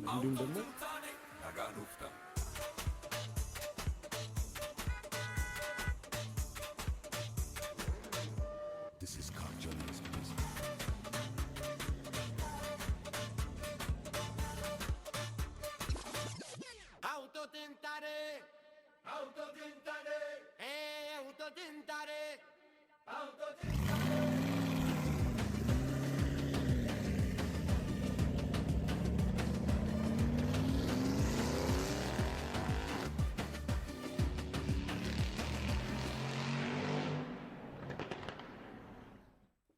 እንዲሁም ደግሞ This is culturalism. Autotentare, autotentare, autotentare, autotentare.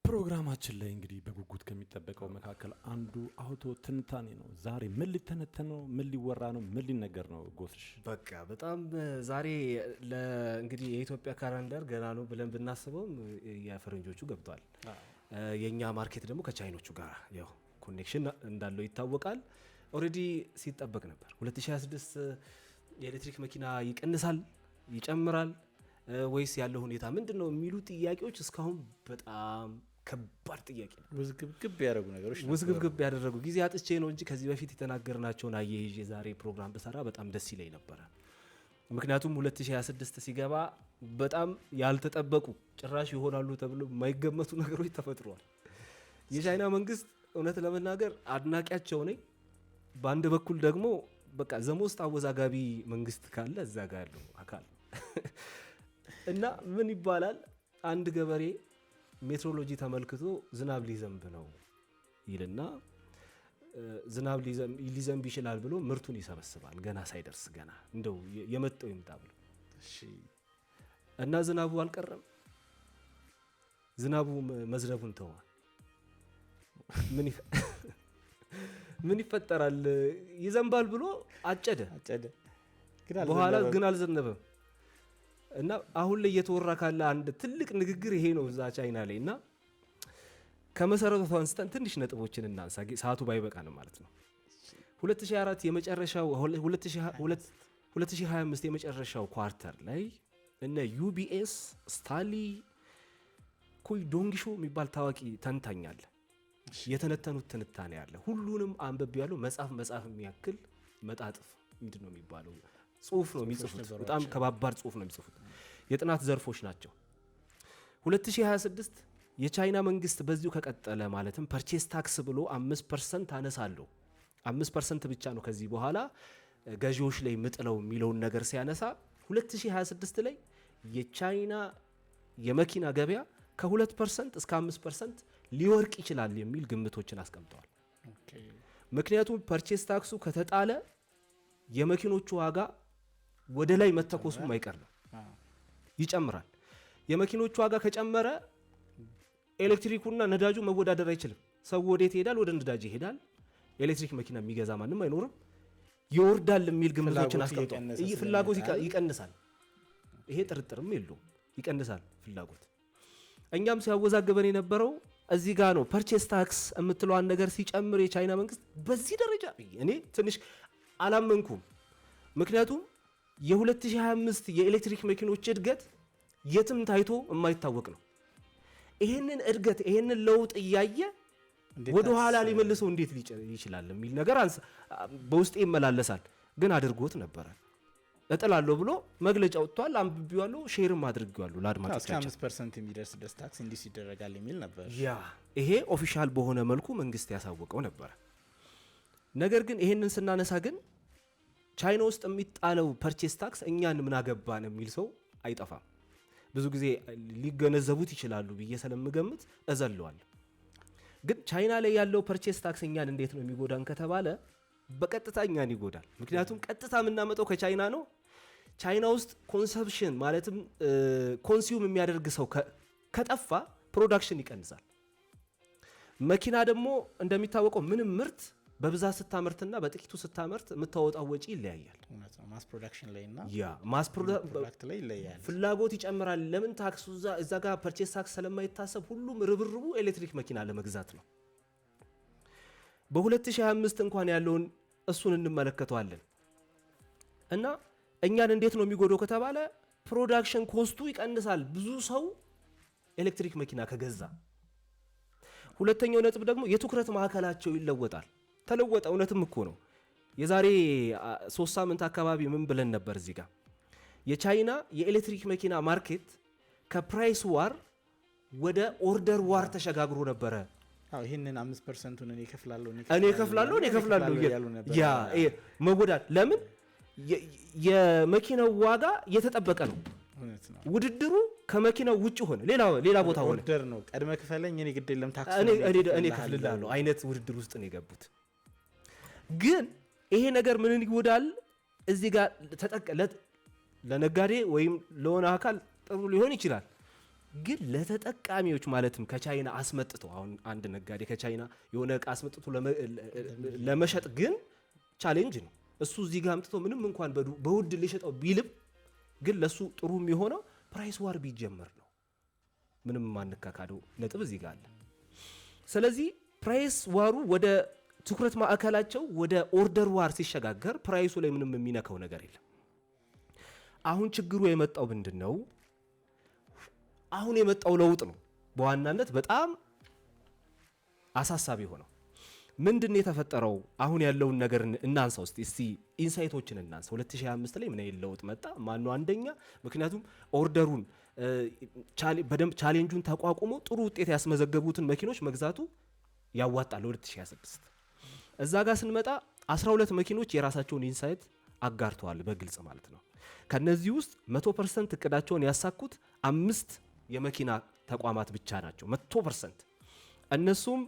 ፕሮግራማችን ላይ እንግዲህ በጉጉት ከሚጠበቀው መካከል አንዱ አውቶ ትንታኔ ነው። ዛሬ ምን ሊተነተን ነው? ምን ሊወራ ነው? ምን ሊነገር ነው? ጎስሽ በቃ በጣም ዛሬ እንግዲህ የኢትዮጵያ ካላንደር ገና ነው ብለን ብናስበውም የፈረንጆቹ ገብቷል። የኛ ማርኬት ደግሞ ከቻይኖቹ ጋር ያው ኮኔክሽን እንዳለው ይታወቃል። ኦልሬዲ ሲጠበቅ ነበር 2026 የኤሌክትሪክ መኪና ይቀንሳል ይጨምራል ወይስ ያለው ሁኔታ ምንድነው የሚሉ ጥያቄዎች እስካሁን በጣም ከባድ ጥያቄ ነው። ውዝግብግብ ያደረጉ ጊዜ አጥቼ ነው እንጂ ከዚህ በፊት የተናገርናቸውን አየይዤ ዛሬ ፕሮግራም ብሰራ በጣም ደስ ይለኝ ነበረ። ምክንያቱም 2026 ሲገባ በጣም ያልተጠበቁ ጭራሽ ይሆናሉ ተብሎ የማይገመቱ ነገሮች ተፈጥሯል። የቻይና መንግስት እውነት ለመናገር አድናቂያቸው ነኝ። በአንድ በኩል ደግሞ በቃ ዘሞስት አወዛጋቢ መንግስት ካለ እዛ ጋር ያለው አካል እና ምን ይባላል አንድ ገበሬ ሜትሮሎጂ ተመልክቶ ዝናብ ሊዘንብ ነው ይልና ዝናብ ሊዘንብ ይችላል ብሎ ምርቱን ይሰበስባል። ገና ሳይደርስ ገና እንደው የመጣው ይምጣ ብሎ እና ዝናቡ አልቀረም። ዝናቡ መዝነቡን ተወ። ምን ይፈጠራል? ይዘንባል ብሎ አጨደ። በኋላ ግን አልዘነበም። እና አሁን ላይ እየተወራ ካለ አንድ ትልቅ ንግግር ይሄ ነው እዛ ቻይና ላይ። እና ከመሰረቱ አንስተን ትንሽ ነጥቦችን እናንሳ፣ ሰዓቱ ባይበቃንም ማለት ነው። 2024 የመጨረሻው 2025 የመጨረሻው ኳርተር ላይ እነ ዩቢኤስ ስታሊ ኩይ ዶንግሾ የሚባል ታዋቂ ተንታኝ አለ። የተነተኑት ትንታኔ አለ። ሁሉንም አንብቤ ያለው መጽሐፍ የሚያክል መጣጥፍ ምንድን ነው የሚባለው ጽሁፍ ነው የሚጽፉት። በጣም ከባባድ ጽሁፍ ነው የሚጽፉት። የጥናት ዘርፎች ናቸው። 2026 የቻይና መንግስት በዚሁ ከቀጠለ ማለትም ፐርቼስ ታክስ ብሎ 5% አነሳለሁ 5% ብቻ ነው ከዚህ በኋላ ገዢዎች ላይ ምጥለው የሚለውን ነገር ሲያነሳ 2026 ላይ የቻይና የመኪና ገበያ ከ2% እስከ 5% ሊወርቅ ይችላል የሚል ግምቶችን አስቀምጠዋል። ምክንያቱም ፐርቼስ ታክሱ ከተጣለ የመኪኖቹ ዋጋ ወደ ላይ መተኮሱ ማይቀር ነው፣ ይጨምራል። የመኪኖቹ ዋጋ ከጨመረ ኤሌክትሪኩና ነዳጁ መወዳደር አይችልም። ሰው ወዴት ይሄዳል? ወደ ነዳጅ ይሄዳል። ኤሌክትሪክ መኪና የሚገዛ ማንም አይኖርም። ይወርዳል የሚል ግምቶችን አስቀምጠዋል። ፍላጎት ይቀንሳል። ይሄ ጥርጥርም የለውም፣ ይቀንሳል ፍላጎት። እኛም ሲያወዛግበን የነበረው እዚህ ጋር ነው። ፐርቼስ ታክስ የምትለዋን ነገር ሲጨምር የቻይና መንግስት በዚህ ደረጃ እኔ ትንሽ አላመንኩም። ምክንያቱም የ2025 የኤሌክትሪክ መኪኖች እድገት የትም ታይቶ የማይታወቅ ነው። ይሄንን እድገት ይሄንን ለውጥ እያየ ወደ ኋላ ሊመልሰው እንዴት ይችላል የሚል ነገር በውስጤ ይመላለሳል። ግን አድርጎት ነበረ። እጥላለሁ ብሎ መግለጫ ወጥቷል። አንብቤዋለሁ፣ ሼርም አድርጌዋለሁ ለአድማጮቻችን። 5% የሚደርስ ታክስ እንዲህ ይደረጋል የሚል ነበር። ይሄ ኦፊሻል በሆነ መልኩ መንግስት ያሳወቀው ነበረ። ነገር ግን ይሄንን ስናነሳ ግን ቻይና ውስጥ የሚጣለው ፐርቼስ ታክስ እኛን ምን አገባን የሚል ሰው አይጠፋም። ብዙ ጊዜ ሊገነዘቡት ይችላሉ ብዬ ስለምገምት እዘለዋለሁ። ግን ቻይና ላይ ያለው ፐርቼስ ታክስ እኛን እንዴት ነው የሚጎዳን ከተባለ በቀጥታ እኛን ይጎዳል። ምክንያቱም ቀጥታ የምናመጣው ከቻይና ነው። ቻይና ውስጥ ኮንሰፕሽን ማለትም ኮንሱም የሚያደርግ ሰው ከጠፋ ፕሮዳክሽን ይቀንሳል። መኪና ደግሞ እንደሚታወቀው ምንም ምርት በብዛት ስታመርትና በጥቂቱ ስታመርት የምታወጣው ወጪ ይለያያል። ማስ ፕሮዳክሽን ላይና ማስ ፕሮዳክት ላይ ይለያያል። ፍላጎት ይጨምራል። ለምን ታክሱ እዛ ጋር ፐርቼስ ታክስ ስለማይታሰብ ሁሉም ርብርቡ ኤሌክትሪክ መኪና ለመግዛት ነው። በ2025 እንኳን ያለውን እሱን እንመለከተዋለን። እና እኛን እንዴት ነው የሚጎዳው ከተባለ ፕሮዳክሽን ኮስቱ ይቀንሳል ብዙ ሰው ኤሌክትሪክ መኪና ከገዛ። ሁለተኛው ነጥብ ደግሞ የትኩረት ማዕከላቸው ይለወጣል። ተለወጠ። እውነትም እኮ ነው። የዛሬ 3 ሳምንት አካባቢ ምን ብለን ነበር እዚህ ጋር የቻይና የኤሌክትሪክ መኪና ማርኬት ከፕራይስ ዋር ወደ ኦርደር ዋር ተሸጋግሮ ነበረ። አዎ ይሄንን 5%ን እኔ ከፍላለሁ ያ መወዳድ ለምን የመኪናው ዋጋ የተጠበቀ ነው። ውድድሩ ከመኪናው ውጭ ሆነ ሌላ ቦታ ሆነ። ኦርደር ነው ቀድመ ክፈለኝ እኔ ግድ የለም ታክስ እኔ ከፍላለሁ አይነት ውድድር ውስጥ ነው የገቡት። ግን ይሄ ነገር ምን ይወዳል እዚህ ጋር ተጠቀለት ለነጋዴ ወይም ለሆነ አካል ጥሩ ሊሆን ይችላል። ግን ለተጠቃሚዎች ማለትም ከቻይና አስመጥቶ አሁን አንድ ነጋዴ ከቻይና የሆነ ዕቃ አስመጥቶ ለመሸጥ ግን ቻሌንጅ ነው። እሱ እዚህ ጋር አምጥቶ ምንም እንኳን በውድ ሊሸጠው ቢልም ግን ለሱ ጥሩ የሚሆነው ፕራይስ ዋር ቢጀመር ነው። ምንም ማንካካደው ነጥብ እዚህ ጋር አለ። ስለዚህ ፕራይስ ዋሩ ወደ ትኩረት ማዕከላቸው ወደ ኦርደር ዋር ሲሸጋገር ፕራይሱ ላይ ምንም የሚነካው ነገር የለም። አሁን ችግሩ የመጣው ምንድነው? አሁን የመጣው ለውጥ ነው በዋናነት በጣም አሳሳቢ ሆነው። ምንድነው የተፈጠረው? አሁን ያለውን ነገር እናንሳው እስቲ ኢንሳይቶችን እናንሳ። 2025 ላይ ምን አይነት ለውጥ መጣ? ማን ነው አንደኛ? ምክንያቱም ኦርደሩን በደንብ ቻሌንጁን ተቋቁሞ ጥሩ ውጤት ያስመዘገቡትን መኪኖች መግዛቱ ያዋጣል 2026። እዛ ጋር ስንመጣ 12 መኪኖች የራሳቸውን ኢንሳይት አጋርተዋል በግልጽ ማለት ነው። ከነዚህ ውስጥ 100% እቅዳቸውን ያሳኩት 5 የመኪና ተቋማት ብቻ ናቸው 100%። እነሱም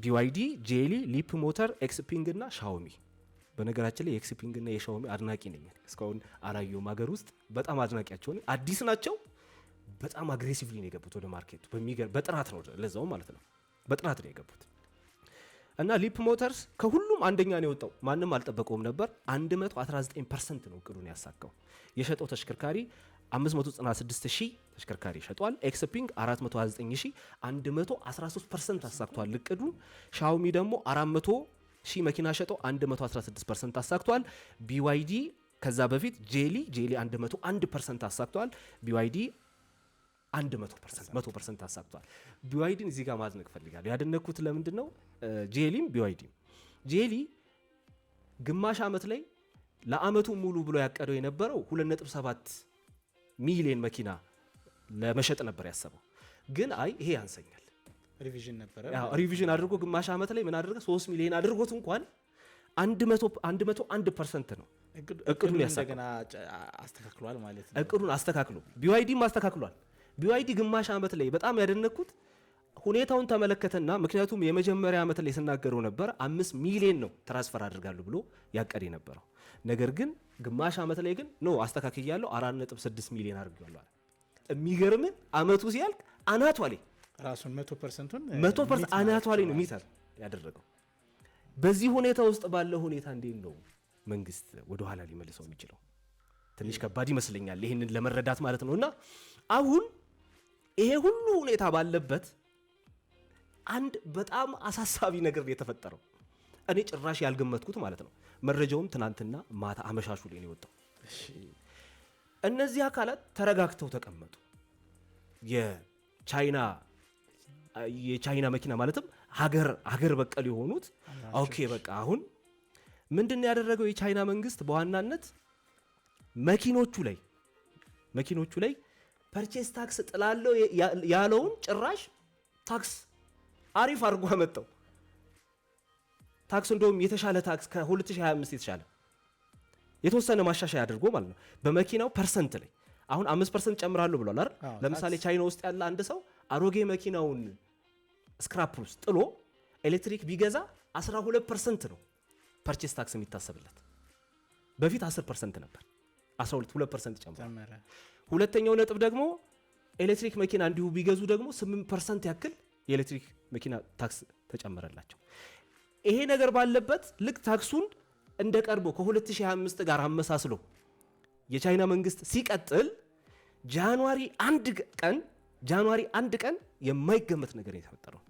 BYD፣ ጄሊ፣ ሊፕ ሞተር፣ ኤክስፒንግ እና ሻውሚ። በነገራችን ላይ ኤክስፒንግ እና የሻውሚ አድናቂ ነኝ። እስካሁን አላየሁም ሀገር ውስጥ በጣም አድናቂያቸው ነኝ። አዲስ ናቸው። በጣም አግሬሲቭሊ ነው የገቡት ወደ ማርኬቱ በጥራት ነው ለዛው ማለት ነው በጥራት ነው የገቡት። እና ሊፕ ሞተርስ ከሁሉም አንደኛ ነው የወጣው። ማንም አልጠበቀውም ነበር። 119% ነው እቅዱን ያሳካው። የሸጠው ተሽከርካሪ 596,000 ተሽከርካሪ ሸጧል። ኤክስፒንግ 429,000 113% አሳክቷል እቅዱን። ሻውሚ ደግሞ 400,000 መኪና ሸጠው 116% አሳክቷል። BYD ከዛ በፊት ጄሊ 101% አሳክቷል። BYD 100% አሳክቷል። BYDን እዚህ ጋር ማድነቅ ፈልጋለሁ። ያደነኩት ለምንድን ነው? ጄሊም BYDም ጄሊ ግማሽ ዓመት ላይ ለአመቱ ሙሉ ብሎ ያቀደው የነበረው 2.7 ሚሊዮን መኪና ለመሸጥ ነበር ያሰበው። ግን አይ ይሄ ያንሰኛል ሪቪዥን አድርጎ ግማሽ ዓመት ላይ ምን አድርጎ 3 ሚሊዮን አድርጎት እንኳን 101% ነው እቅዱን ያሳካው። አስተካክሏል ማለት ነው። እቅዱን አስተካክሎ BYDም አስተካክሏል። BYD ግማሽ ዓመት ላይ በጣም ያደነኩት ሁኔታውን ተመለከተና ምክንያቱም የመጀመሪያ ዓመት ላይ ስናገረው ነበር 5 ሚሊዮን ነው ትራንስፈር አድርጋለሁ ብሎ ያቀደ የነበረው። ነገር ግን ግማሽ ዓመት ላይ ግን ነው አስተካክያለሁ 4.6 ሚሊዮን አድርጋለሁ። የሚገርም አመቱ ሲያልቅ አናቷ ላይ ራሱን 100% አናቷ ላይ ነው ሚተር ያደረገው። በዚህ ሁኔታ ውስጥ ባለው ሁኔታ እንዴት ነው መንግስት ወደ ኋላ ሊመልሰው የሚችለው? ትንሽ ከባድ ይመስለኛል ይሄንን ለመረዳት ማለት ነውና አሁን ይሄ ሁሉ ሁኔታ ባለበት አንድ በጣም አሳሳቢ ነገር የተፈጠረው እኔ ጭራሽ ያልገመትኩት ማለት ነው። መረጃውም ትናንትና ማታ አመሻሹ ላይ ነው የወጣው። እነዚህ አካላት ተረጋግተው ተቀመጡ። የቻይና መኪና ማለትም ሀገር በቀል የሆኑት ኦኬ በቃ አሁን ምንድነው ያደረገው የቻይና መንግስት? በዋናነት መኪኖቹ ላይ ፐርቼስ ታክስ ጥላለው ያለውን ጭራሽ ታክስ አሪፍ አድርጎ አመጣው። ታክስ እንደውም የተሻለ ታክስ ከ2025 የተሻለ የተወሰነ ማሻሻያ አድርጎ ማለት ነው። በመኪናው ፐርሰንት ላይ አሁን 5% ጨምራለሁ ብሏል አይደል? ለምሳሌ ቻይና ውስጥ ያለ አንድ ሰው አሮጌ መኪናውን ስክራፕ ውስጥ ጥሎ ኤሌክትሪክ ቢገዛ 12% ነው ፐርቼስ ታክስ የሚታሰብለት። በፊት 10% ነበር፣ 2% ጨምሯል። ሁለተኛው ነጥብ ደግሞ ኤሌክትሪክ መኪና እንዲሁ ቢገዙ ደግሞ 8% ያክል የኤሌክትሪክ መኪና ታክስ ተጨመረላቸው። ይሄ ነገር ባለበት ልክ ታክሱን እንደ ቀርቦ ከ2025 ጋር አመሳስሎ የቻይና መንግስት ሲቀጥል ጃንዋሪ 1 ቀን የማይገመት ነገር የተፈጠረው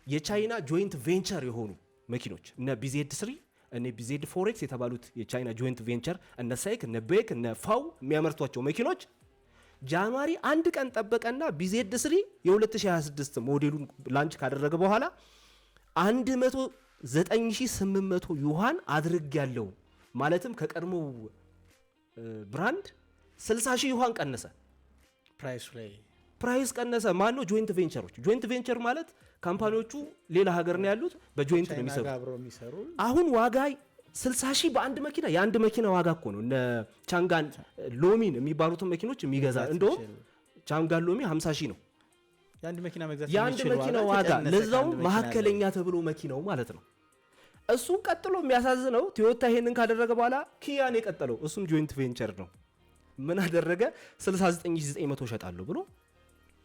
የቻይና ጆይንት ቬንቸር የሆኑ መኪኖች እነ BZ3 እነ BZ4X የተባሉት የቻይና ጆይንት ቬንቸር እነ ሳይክ እነ ቤክ እነ ፋው የሚያመርቷቸው መኪኖች ጃንዋሪ 1 ቀን ጠበቀና BZ3 የ2026 ሞዴሉን ላንች ካደረገ በኋላ 9800 ዩዋን አድርግ ያለው ማለትም ከቀድሞ ብራንድ 60,000 ዩዋን ቀነሰ። ፕራይስ ቀነሰ። ማን ነው? ጆይንት ቬንቸሮች። ጆይንት ቬንቸር ማለት ካምፓኒዎቹ ሌላ ሀገር ነው ያሉት፣ በጆይንት ነው የሚሰሩ። አሁን ዋጋ 60,000 በአንድ መኪና፣ የአንድ መኪና ዋጋ እኮ ነው። እነ ቻንጋን ሎሚን የሚባሉትን መኪኖች የሚገዛ እንደውም ቻንጋን ሎሚ 50,000 ነው የአንድ መኪና መግዛት የአንድ መኪና ዋጋ፣ ለዛው መካከለኛ ተብሎ መኪናው ማለት ነው። እሱን ቀጥሎ የሚያሳዝነው ቶዮታ ይሄንን ካደረገ በኋላ ኪያን የቀጠለው እሱም ጆይንት ቬንቸር ነው። ምን አደረገ? 69,900 ሸጣለሁ ብሎ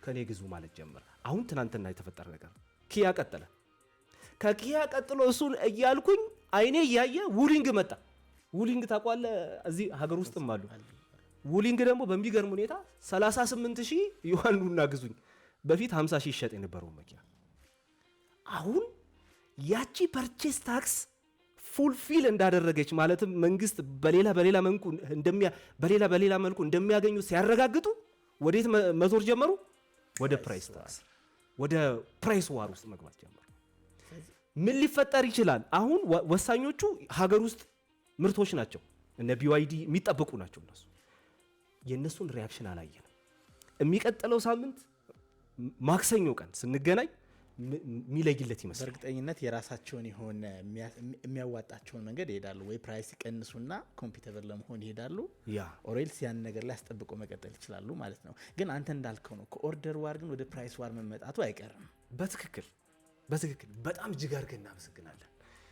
ከኔ ግዙ ማለት ጀመረ። አሁን ትናንትና የተፈጠረ ነገር ኪያ ቀጠለ። ከኪያ ቀጥሎ እሱን እያልኩኝ አይኔ እያየ ውሊንግ መጣ። ውሊንግ ታውቀዋለህ? እዚህ ሀገር ውስጥም አሉ። ውሊንግ ደግሞ በሚገርም ሁኔታ 38,000 ዩዋን ኑና ግዙኝ። በፊት 50,000 ይሸጥ የነበረው መኪና አሁን ያቺ ፐርቼስ ታክስ ፉልፊል እንዳደረገች ማለትም መንግስት በሌላ መልኩ እንደሚያገኙ ሲያረጋግጡ ወዴት መዞር ጀመሩ? ወደ ፕራይስ ታክስ፣ ወደ ፕራይስ ዋር ውስጥ መግባት ጀመሩ። ምን ሊፈጠር ይችላል? አሁን ወሳኞቹ ሀገር ውስጥ ምርቶች ናቸው። እነ BYD የሚጠበቁ ናቸው። እነሱ የእነሱን ሪያክሽን አላየንም። የሚቀጥለው ሳምንት ማክሰኞ ቀን ስንገናኝ የሚለይለት ይመስላል። በእርግጠኝነት የራሳቸውን የሆነ የሚያዋጣቸውን መንገድ ይሄዳሉ። ወይ ፕራይስ ይቀንሱና ኮምፒተብል ለመሆን ይሄዳሉ፣ ኦሬልስ ያን ነገር ላይ አስጠብቆ መቀጠል ይችላሉ ማለት ነው። ግን አንተ እንዳልከው ነው፣ ከኦርደር ዋር ግን ወደ ፕራይስ ዋር መመጣቱ አይቀርም። በትክክል በጣም እጅግ አድርገን እናመሰግናለን።